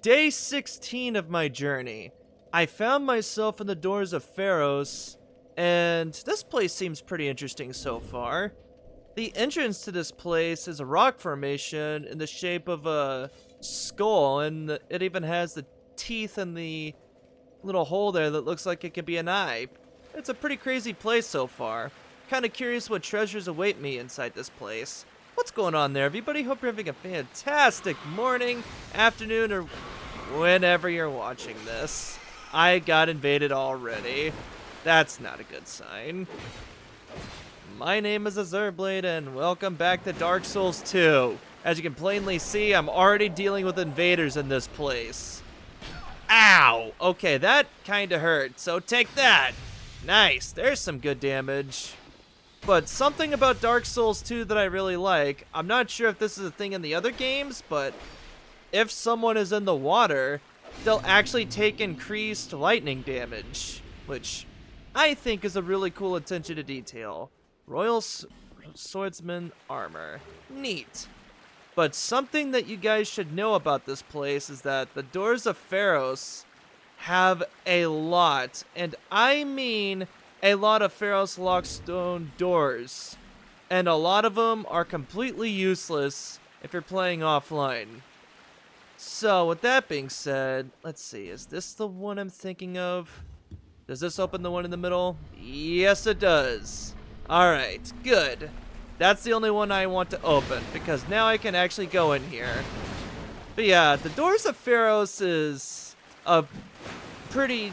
Day 16 of my journey. I found myself in the doors of Pharros, and this place seems pretty interesting so far. The entrance to this place is a rock formation in the shape of a skull, and it even has the teeth in the little hole there that looks like it could be an eye. It's a pretty crazy place so far. Kind of curious what treasures await me inside this place. What's going on there, everybody? Hope you're having a fantastic morning, afternoon, or whenever you're watching this. I got invaded already. That's not a good sign. My name is Azurblade, and welcome back to Dark Souls 2. As you can plainly see, I'm already dealing with invaders in this place. Ow! Okay, that kinda hurt, so take that! Nice, there's some good damage. But something about Dark Souls 2 that I really like, I'm not sure if this is a thing in the other games, but if someone is in the water, they'll actually take increased lightning damage, which I think is a really cool attention to detail. Royal Swordsman armor. Neat. But something that you guys should know about this place is that the doors of Pharros have a lot, and I mean a lot of Pharros lockstone doors. And a lot of them are completely useless if you're playing offline. So, with that being said, let's see, is this the one I'm thinking of? Does this open the one in the middle? Yes, it does. Alright, good. That's the only one I want to open, because now I can actually go in here. But yeah, the Doors of Pharros is a pretty...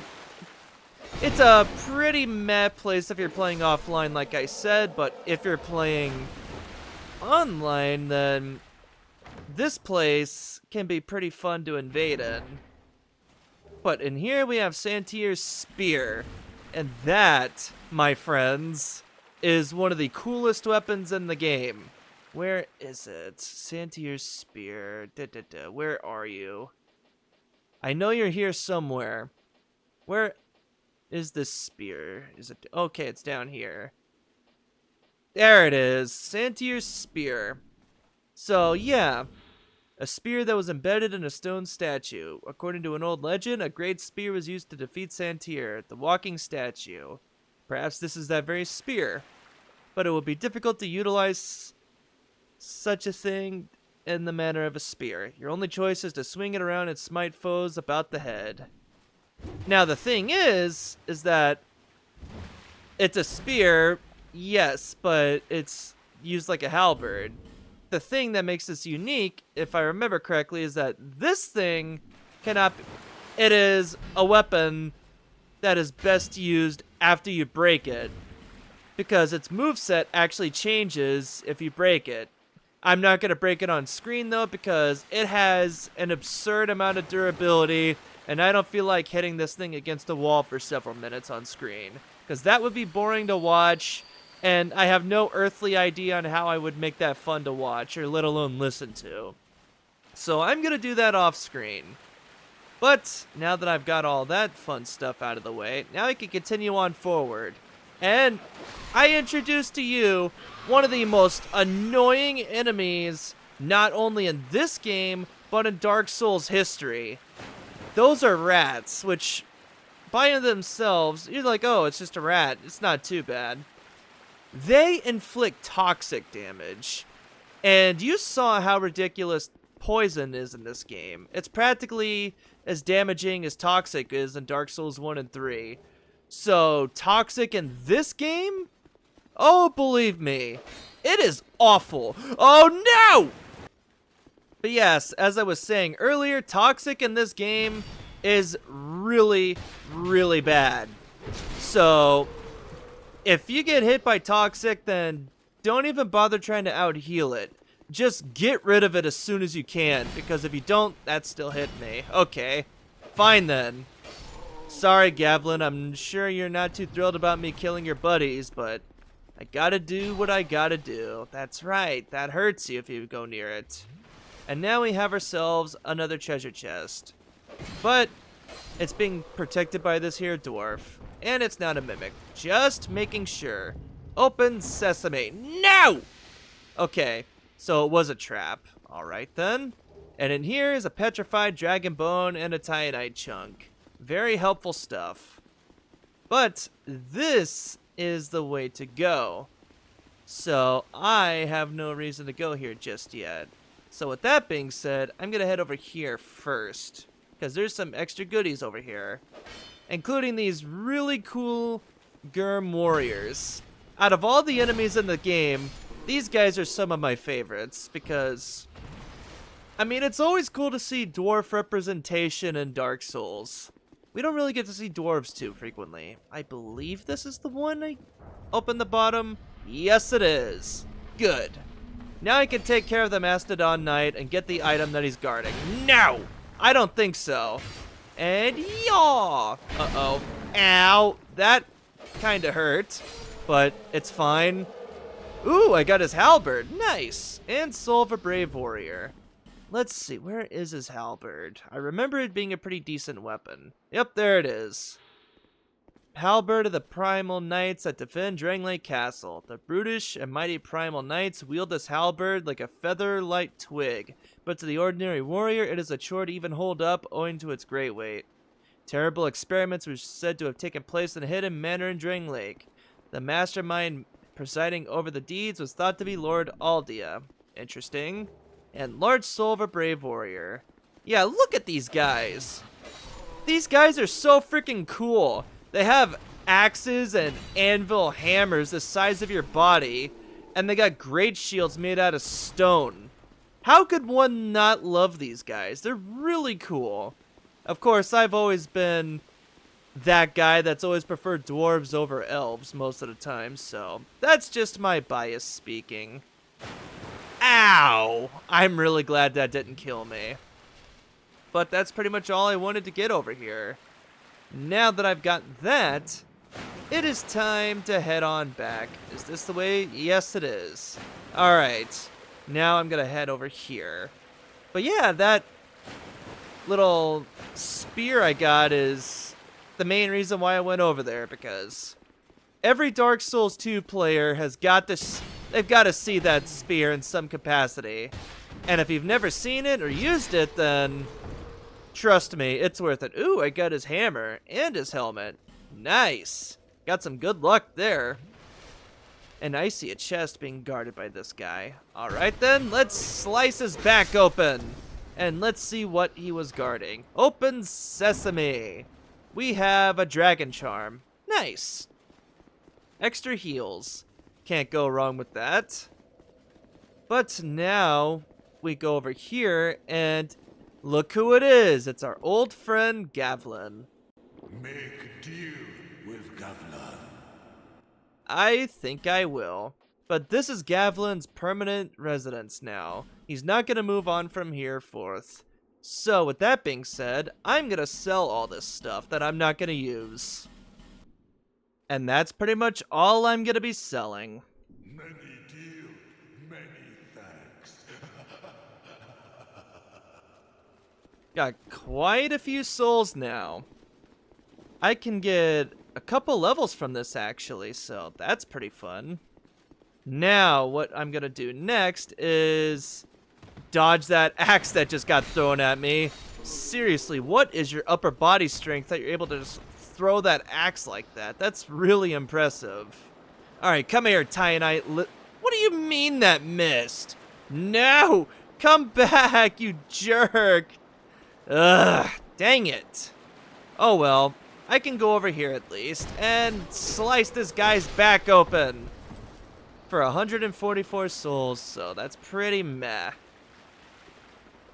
It's a pretty meh place if you're playing offline, like I said, but if you're playing online, then this place can be pretty fun to invade in. But in here we have Santier's Spear, and that, my friends, is one of the coolest weapons in the game. Where is it? Santier's Spear. Where are you? I know you're here somewhere. Where is this spear? Is it? Okay, it's down here. There it is. Santier's Spear. So, yeah. A spear that was embedded in a stone statue. According to an old legend, a great spear was used to defeat Santier, the walking statue. Perhaps this is that very spear. But it would be difficult to utilize such a thing in the manner of a spear. Your only choice is to swing it around and smite foes about the head. Now the thing is that it's a spear, yes, but it's used like a halberd. The thing that makes this unique, if I remember correctly, is that this thing cannot be, it is a weapon that is best used after you break it, because its moveset actually changes if you break it. I'm not going to break it on screen though, because it has an absurd amount of durability, and I don't feel like hitting this thing against a wall for several minutes on screen, because that would be boring to watch, and I have no earthly idea on how I would make that fun to watch, or let alone listen to. So I'm going to do that off screen. But now that I've got all that fun stuff out of the way, now I can continue on forward. And I introduce to you one of the most annoying enemies, not only in this game, but in Dark Souls history. Those are rats, which by themselves, you're like, oh, it's just a rat. It's not too bad. They inflict toxic damage. And you saw how ridiculous poison is in this game. It's practically as damaging as toxic is in Dark Souls 1 and 3. So, toxic in this game? Oh, believe me, it is awful. Oh, no! But yes, as I was saying earlier, toxic in this game is really, really bad. So, if you get hit by toxic, then don't even bother trying to out-heal it. Just get rid of it as soon as you can, because if you don't, that still hit me. Okay, fine then. Sorry, Gavlin, I'm sure you're not too thrilled about me killing your buddies, but I gotta do what I gotta do. That's right, that hurts you if you go near it. And now we have ourselves another treasure chest. But it's being protected by this here dwarf. And it's not a mimic. Just making sure. Open sesame. No! Okay, so it was a trap. Alright then. And in here is a petrified dragon bone and a titanite chunk. Very helpful stuff. But this is the way to go. So I have no reason to go here just yet. So with that being said, I'm going to head over here first, because there's some extra goodies over here, including these really cool Gurm warriors. Out of all the enemies in the game, these guys are some of my favorites, because, I mean, it's always cool to see dwarf representation in Dark Souls. We don't really get to see dwarves too frequently. I believe this is the one up in the bottom. Yes, it is. Good. Now I can take care of the Mastodon Knight and get the item that he's guarding. No! I don't think so. And yaw! Uh-oh. Ow! That kinda hurt, but it's fine. Ooh, I got his halberd. Nice! And Soul of a Brave Warrior. Let's see, where is his halberd? I remember it being a pretty decent weapon. Yep, there it is. Halberd of the Primal Knights that defend Drangleic Castle. The brutish and mighty Primal Knights wield this halberd like a feather-light twig, but to the ordinary warrior it is a chore to even hold up owing to its great weight. Terrible experiments were said to have taken place in a hidden manor in Drangleic. The mastermind presiding over the deeds was thought to be Lord Aldia. Interesting. And large Soul of a Brave Warrior. Yeah, look at these guys. These guys are so freaking cool. They have axes and anvil hammers the size of your body, and they got great shields made out of stone. How could one not love these guys? They're really cool. Of course, I've always been that guy that's always preferred dwarves over elves most of the time, so that's just my bias speaking. Ow! I'm really glad that didn't kill me. But that's pretty much all I wanted to get over here. Now that I've got that, it is time to head on back. Is this the way? Yes, it is. Alright, now I'm gonna head over here. But yeah, that little spear I got is the main reason why I went over there, because every Dark Souls 2 player has got this, they've got to see that spear in some capacity. And if you've never seen it or used it, then trust me, it's worth it. Ooh, I got his hammer and his helmet. Nice. Got some good luck there. And I see a chest being guarded by this guy. Alright then, let's slice his back open. And let's see what he was guarding. Open sesame. We have a dragon charm. Nice. Extra heals. Can't go wrong with that. But now we go over here and look who it is. It's our old friend Gavlin. Make a deal with Gavlin. I think I will. But this is Gavlin's permanent residence now. He's not going to move on from here forth. So with that being said, I'm going to sell all this stuff that I'm not going to use. And that's pretty much all I'm going to be selling. Many deal, many thanks. Got quite a few souls now. I can get a couple levels from this actually, so that's pretty fun. Now, what I'm gonna do next is dodge that axe that just got thrown at me. Seriously, what is your upper body strength that you're able to just throw that axe like that? That's really impressive. Alright, come here, Titanite. What do you mean that missed? No! Come back, you jerk! Ugh, dang it. Oh well, I can go over here at least and slice this guy's back open for 144 souls, so that's pretty meh.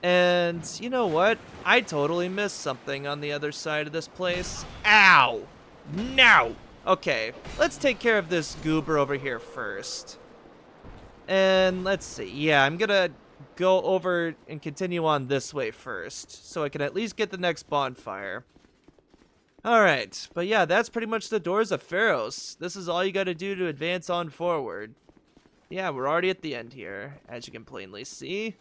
And you know what? I totally missed something on the other side of this place. Ow! No! Okay, let's take care of this goober over here first. And let's see. Yeah, I'm gonna go over and continue on this way first, so I can at least get the next bonfire. Alright, but yeah, that's pretty much the doors of Pharros. This is all you gotta do to advance on forward. Yeah, we're already at the end here, as you can plainly see.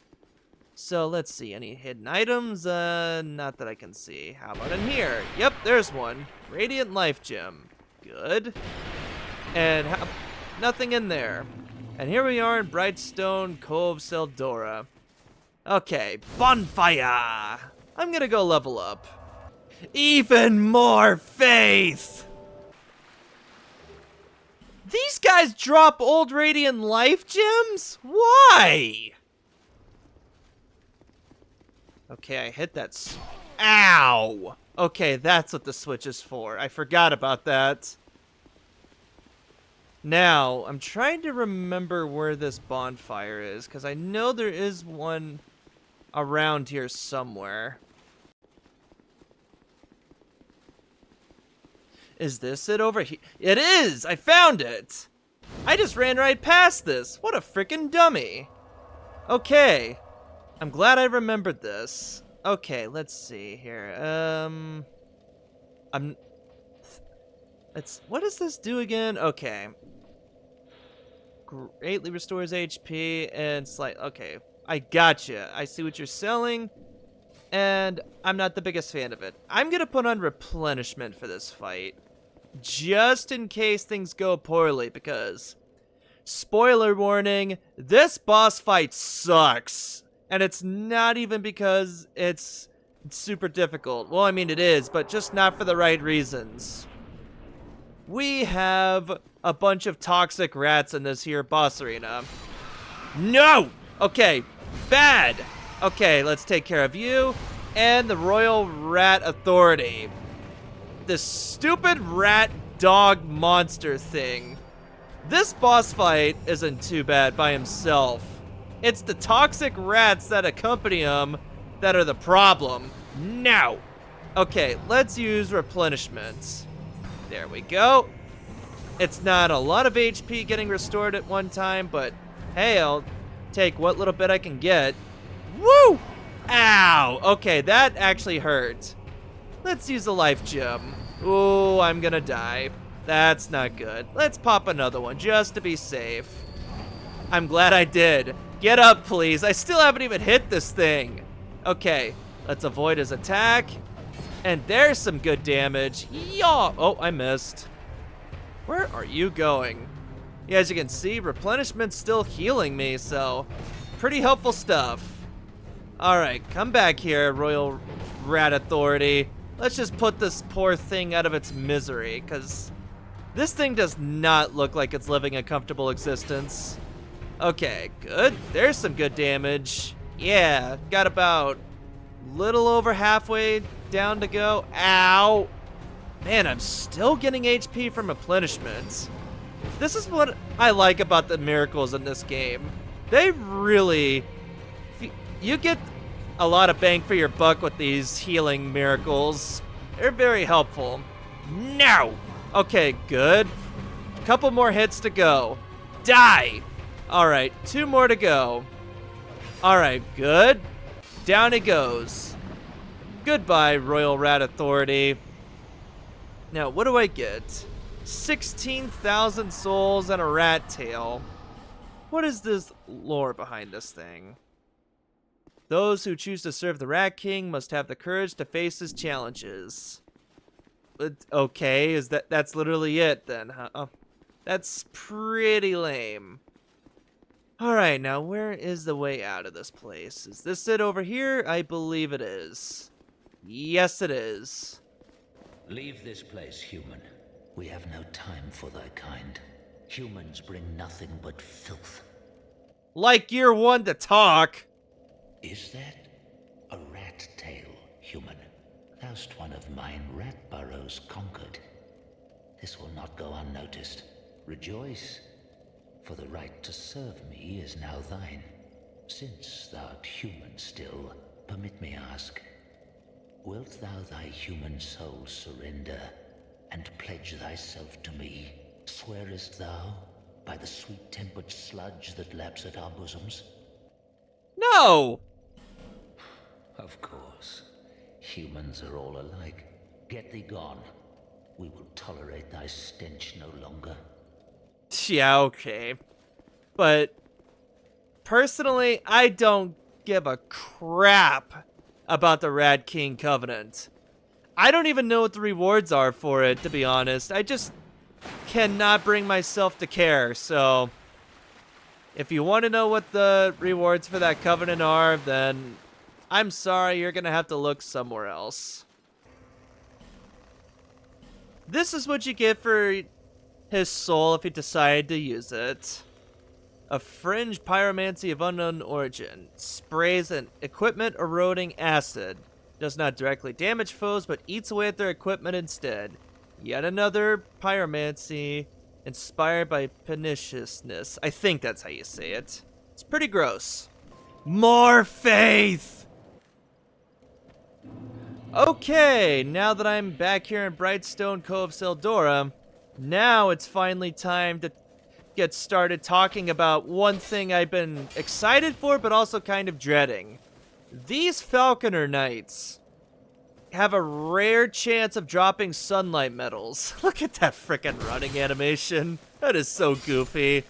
So let's see, any hidden items? Not that I can see. How about in here? Yep, there's one. Radiant Life Gem. Good. And nothing in there. And here we are in Brightstone Cove, Seldora. Okay, bonfire. I'm gonna go level up. Even more faith! These guys drop old radiant life gems? Why? Okay, I hit that. Ow! Okay, that's what the switch is for. I forgot about that. Now, I'm trying to remember where this bonfire is, because I know there is one around here somewhere. Is this it over here? It is! I found it! I just ran right past this. What a freaking dummy. Okay. I'm glad I remembered this. Okay, let's see here. What does this do again? Okay. Greatly restores HP and okay. I gotcha. I see what you're selling. And I'm not the biggest fan of it. I'm gonna put on replenishment for this fight. Just in case things go poorly, because spoiler warning, this boss fight sucks. And it's not even because it's super difficult. Well, I mean it is, but just not for the right reasons. We have a bunch of toxic rats in this here boss arena. No! Okay, bad. Okay, let's take care of you and the Royal Rat Authority. This stupid rat dog monster thing. This boss fight isn't too bad by himself. It's the toxic rats that accompany him that are the problem. Now. Okay, let's use replenishment. There we go. It's not a lot of HP getting restored at one time, but hey, I'll take what little bit I can get. Woo! Ow! Okay, that actually hurt. Let's use a life gem. Ooh, I'm gonna die. That's not good. Let's pop another one just to be safe. I'm glad I did. Get up, please. I still haven't even hit this thing. Okay, let's avoid his attack. And there's some good damage. Yaw! Oh, I missed. Where are you going? Yeah, as you can see, replenishment's still healing me, so pretty helpful stuff. Alright, come back here, Royal Rat Authority. Let's just put this poor thing out of its misery, because this thing does not look like it's living a comfortable existence. Okay, good. There's some good damage. Yeah, got about little over halfway down to go. Ow! Man, I'm still getting HP from replenishment. This is what I like about the miracles in this game. They really... You get a lot of bang for your buck with these healing miracles. They're very helpful. No! Okay, good. Couple more hits to go. Die! Alright, 2 more to go. Alright, good. Down it goes. Goodbye, Royal Rat Authority. Now, what do I get? 16,000 souls and a rat tail. What is this lore behind this thing? Those who choose to serve the Rat King must have the courage to face his challenges. Okay, that's literally it then, huh? Oh, that's pretty lame. Alright, now where is the way out of this place? Is this it over here? I believe it is. Yes, it is. Leave this place, human. We have no time for thy kind. Humans bring nothing but filth. Like you're one to talk. Is that a rat tail, human? Thou'st one of mine rat burrows conquered. This will not go unnoticed. Rejoice, for the right to serve me is now thine. Since thou'rt human still, permit me ask, wilt thou thy human soul surrender and pledge thyself to me? Swearest thou by the sweet-tempered sludge that laps at our bosoms? No! Of course. Humans are all alike. Get thee gone. We will tolerate thy stench no longer. Yeah, okay. But personally, I don't give a crap about the Rat King Covenant. I don't even know what the rewards are for it, to be honest. I just cannot bring myself to care, so If you want to know what the rewards for that covenant are, then I'm sorry, you're gonna have to look somewhere else. This is what you get for his soul if he decided to use it. A fringe pyromancy of unknown origin. Sprays an equipment eroding acid. Does not directly damage foes, but eats away at their equipment instead. Yet another pyromancy inspired by perniciousness. I think that's how you say it. It's pretty gross. More faith! Okay, now that I'm back here in Brightstone Cove, Seldora, now it's finally time to get started talking about one thing I've been excited for, but also kind of dreading. These Falconer Knights have a rare chance of dropping sunlight metals. Look at that frickin' running animation. That is so goofy.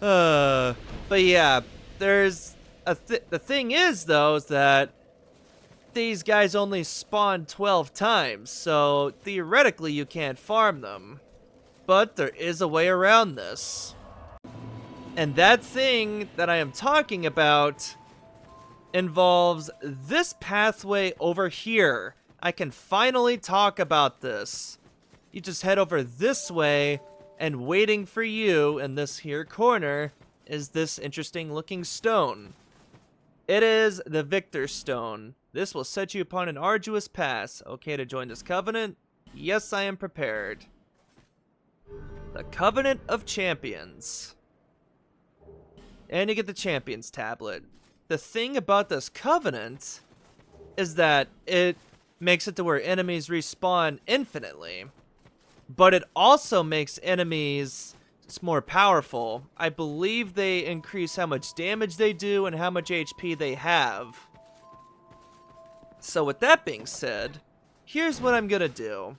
But yeah, there's the thing is, though, is that these guys only spawn 12 times, so theoretically you can't farm them. But there is a way around this. And that thing that I am talking about involves this pathway over here. I can finally talk about this. You just head over this way, and waiting for you in this here corner is this interesting looking stone. It is the Victor Stone. This will set you upon an arduous path. Okay to join this covenant? Yes, I am prepared. The Covenant of Champions. And you get the Champions tablet. The thing about this covenant is that it makes it to where enemies respawn infinitely. But it also makes enemies more powerful. I believe they increase how much damage they do and how much HP they have. So with that being said, here's what I'm gonna do.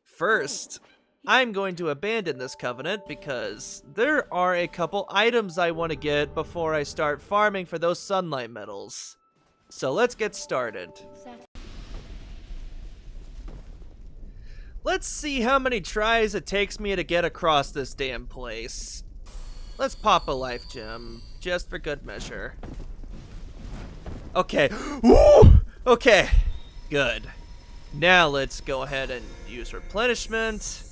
First, I'm going to abandon this covenant because there are a couple items I want to get before I start farming for those sunlight metals. So let's get started. Let's see how many tries it takes me to get across this damn place. Let's pop a life gem, just for good measure. Okay. Woo! Okay. Good. Now let's go ahead and use replenishment.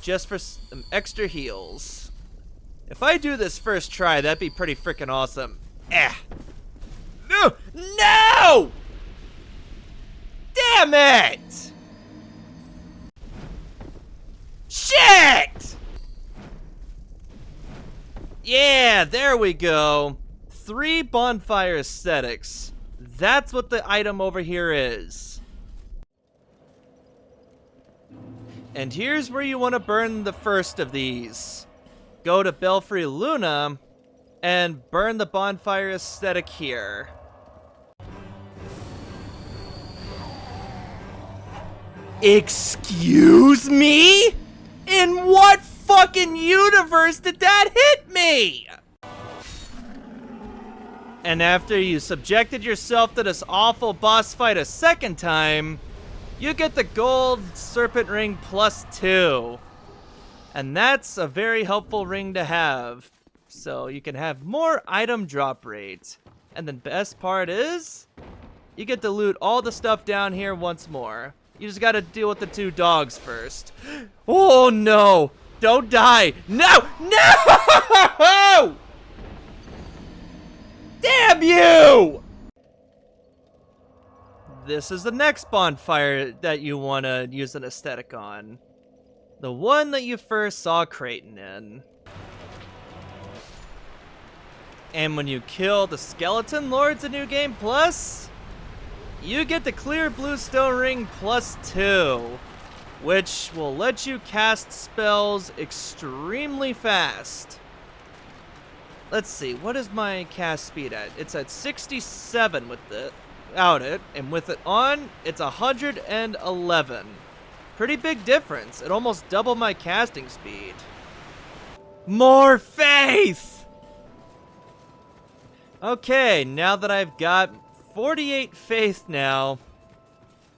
Just for some extra heals. If I do this first try, that'd be pretty freaking awesome. No! No! Damn it! Shit! Yeah, there we go. 3 bonfire aesthetics. That's what the item over here is. And here's where you want to burn the first of these. Go to Belfry Luna and burn the bonfire aesthetic here. Excuse me? In what fucking universe did that hit me? And after you subjected yourself to this awful boss fight a second time, you get the gold serpent ring +2. And that's a very helpful ring to have. So you can have more item drop rate. And the best part is, you get to loot all the stuff down here once more. You just gotta deal with the 2 dogs first. Oh no! Don't die! No! No! Damn you! This is the next bonfire that you want to use an aesthetic on. The one that you first saw Creighton in. And when you kill the Skeleton Lords in New Game Plus, you get the clear blue stone ring +2, which will let you cast spells extremely fast. Let's see, what is my cast speed at? It's at 67 with it. Without it, and with it on, it's 111. Pretty big difference. It almost doubled my casting speed. More faith! Okay, now that I've got 48 faith now,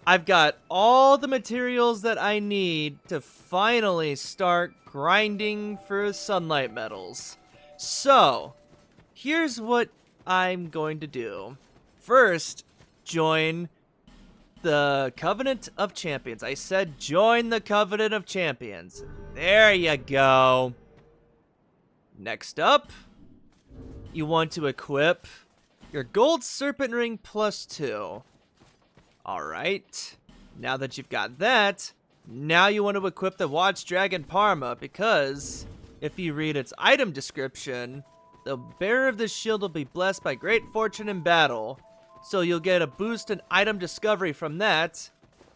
I've got all the materials that I need to finally start grinding for sunlight metals. So, here's what I'm going to do. First, join the Covenant of Champions. I said join the Covenant of Champions. There you go. Next up, you want to equip your Gold Serpent Ring +2. Alright. Now that you've got that, now you want to equip the Watch Dragon Parma, because if you read its item description, the bearer of this shield will be blessed by great fortune in battle, so you'll get a boost in item discovery from that,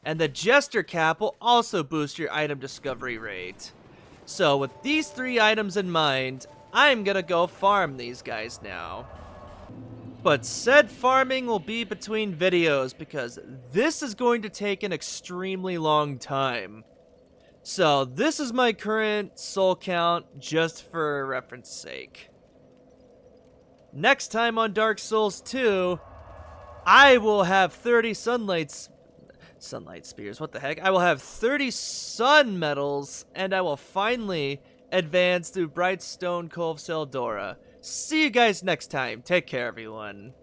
and the Jester Cap will also boost your item discovery rate. So with these 3 items in mind, I'm gonna go farm these guys now. But said farming will be between videos because this is going to take an extremely long time. So this is my current soul count just for reference sake. Next time on Dark Souls 2, I will have 30 sunlight spears, what the heck? I will have 30 sun medals, and I will finally advance through Brightstone Cove Seldora. See you guys next time. Take care, everyone.